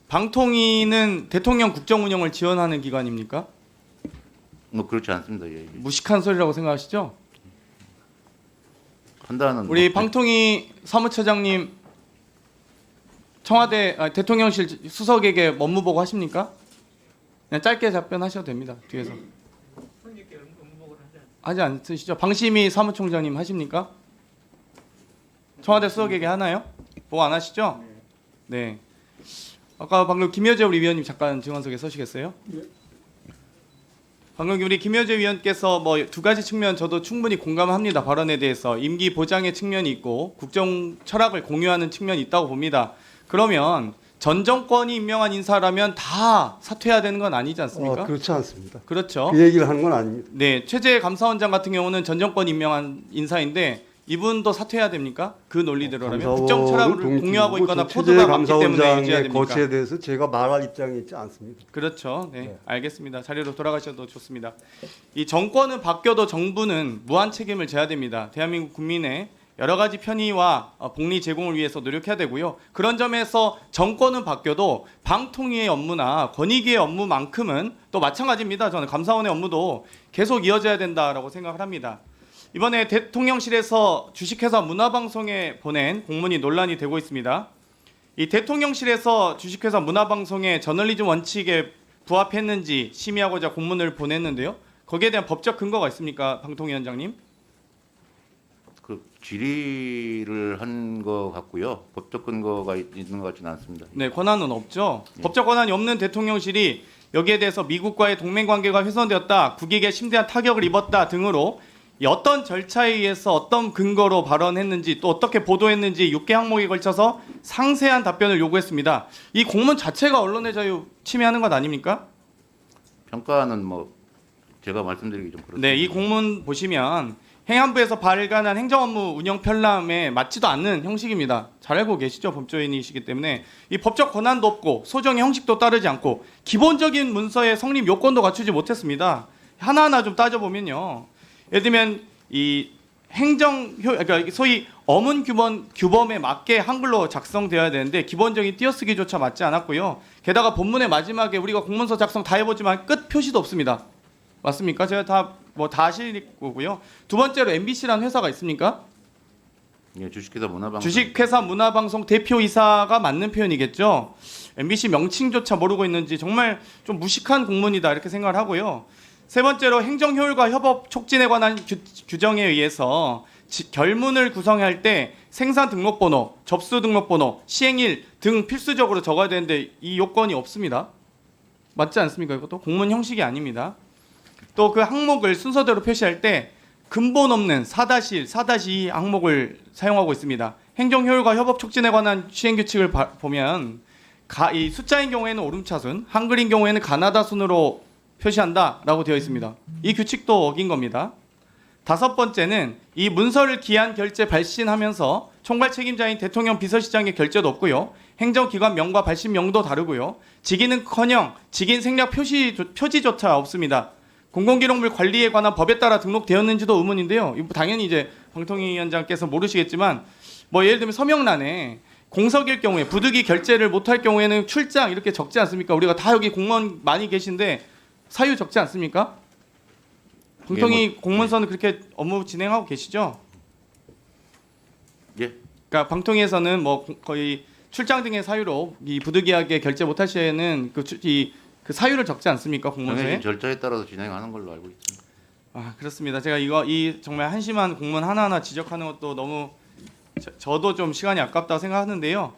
방통위는 대통령 국정 운영을 지원하는 기관입니까? 뭐 그렇지 않습니다. 예. 무식한 소리라고 생각하시죠? 판단은 우리 뭐- 방통위 사무처장님 청와대 대통령실 수석에게 업무 보고 하십니까? 그냥 짧게 답변하셔도 됩니다. 뒤에서. 하지 않으시죠? 방심희 사무총장님 하십니까? 청와대 수석에게 하나요? 보고 안 하시죠? 네. 아까 방금 김여재 우리 위원님 잠깐 증언석에 서시겠어요? 방금 우리 김여재 위원께서 뭐 두 가지 측면 저도 충분히 공감합니다. 발언에 대해서 임기 보장의 측면이 있고 국정 철학을 공유하는 측면이 있다고 봅니다. 그러면 전 정권이 임명한 인사라면 다 사퇴해야 되는 건 아니지 않습니까? 그렇지 않습니다. 그렇죠. 그 얘기를 하는 건 아닙니다. 네, 최재 감사원장 같은 경우는 전 정권 임명한 인사인데 이분도 사퇴해야 됩니까? 그 논리대로라면 국정 철학을 공유하고 있거나 코드가 맞기 때문에 유지해야 감사원장의 됩니까? 거치에 대해서 제가 말할 입장이 있지 않습니다. 그렇죠. 네, 네. 알겠습니다. 자리로 돌아가셔도 좋습니다. 이 정권은 바뀌어도 정부는 무한 책임을 져야 됩니다. 대한민국 국민의 여러 가지 편의와 복리 제공을 위해서 노력해야 되고요. 그런 점에서 정권은 바뀌어도 방통위의 업무나 권익위의 업무만큼은 또 마찬가지입니다. 저는 감사원의 업무도 계속 이어져야 된다라고 생각을 합니다. 이번에 대통령실에서 주식회사 문화방송에 보낸 공문이 논란이 되고 있습니다. 이 대통령실에서 주식회사 문화방송의 저널리즘 원칙에 부합했는지 심의하고자 공문을 보냈는데요. 거기에 대한 법적 근거가 있습니까, 방통위원장님? 그 질의를 한 것 같고요. 법적 근거가 있는 것 같지는 않습니다. 네, 권한은 없죠. 네. 법적 권한이 없는 대통령실이 여기에 대해서 미국과의 동맹 관계가 훼손되었다, 국익에 심대한 타격을 입었다 등으로 이 어떤 절차에 의해서 어떤 근거로 발언했는지 또 어떻게 보도했는지 6개 항목에 걸쳐서 상세한 답변을 요구했습니다. 이 공문 자체가 언론의 자유 침해하는 것 아닙니까? 평가는 뭐 제가 말씀드리기 좀 그렇습니다. 네, 이 공문 보시면 행안부에서 발간한 행정업무 운영 편람에 맞지도 않는 형식입니다. 잘 알고 계시죠? 법조인이시기 때문에 이 법적 권한도 없고 소정의 형식도 따르지 않고 기본적인 문서의 성립 요건도 갖추지 못했습니다. 하나하나 좀 따져보면요. 예를 들면 이 그러니까 소위 어문 규범에 맞게 한글로 작성되어야 되는데 기본적인 띄어쓰기조차 맞지 않았고요. 게다가 본문의 마지막에 우리가 공문서 작성 다 해보지만 끝 표시도 없습니다. 맞습니까? 제가 다 아실 거고요. 두 번째로 MBC라는 회사가 있습니까? 예, 주식회사 문화방송. 주식회사 문화방송 대표이사가 맞는 표현이겠죠. MBC 명칭조차 모르고 있는지 정말 좀 무식한 공문이다 이렇게 생각을 하고요. 세 번째로 행정효율과 협업 촉진에 관한 규정에 의해서 결문을 구성할 때 생산 등록번호, 접수 등록번호, 시행일 등 필수적으로 적어야 되는데 이 요건이 없습니다. 맞지 않습니까? 이것도 공문 형식이 아닙니다. 또 그 항목을 순서대로 표시할 때 근본 없는 4-1, 4-2 항목을 사용하고 있습니다. 행정효율과 협업 촉진에 관한 시행규칙을 보면 이 숫자인 경우에는 오름차순, 한글인 경우에는 가나다 순으로 표시한다라고 되어 있습니다. 이 규칙도 어긴 겁니다. 다섯 번째는 이 문서를 기한 결제 발신하면서 총괄 책임자인 대통령 비서실장의 결재도 없고요. 행정기관 명과 발신명도 다르고요. 직인은커녕 직인 생략 표지조차 없습니다. 공공기록물 관리에 관한 법에 따라 등록되었는지도 의문인데요. 당연히 이제 방통위원장께서 모르시겠지만 뭐 예를 들면 서명란에 공석일 경우에 부득이 결재를 못할 경우에는 출장 이렇게 적지 않습니까? 우리가 다 여기 공무원 많이 계신데 사유 적지 않습니까? 방통위 공문서는 그렇게 업무 진행하고 계시죠? 예. 그러니까 방통위에서는 뭐 거의 출장 등의 사유로 이 부득이하게 결재 못할 시에는 그 사유를 적지 않습니까? 공문서에? 당연히 절차에 따라서 진행하는 걸로 알고 있습니다. 아, 그렇습니다. 제가 이 정말 한심한 공문 하나하나 지적하는 것도 너무 저도 좀 시간이 아깝다고 생각하는데요.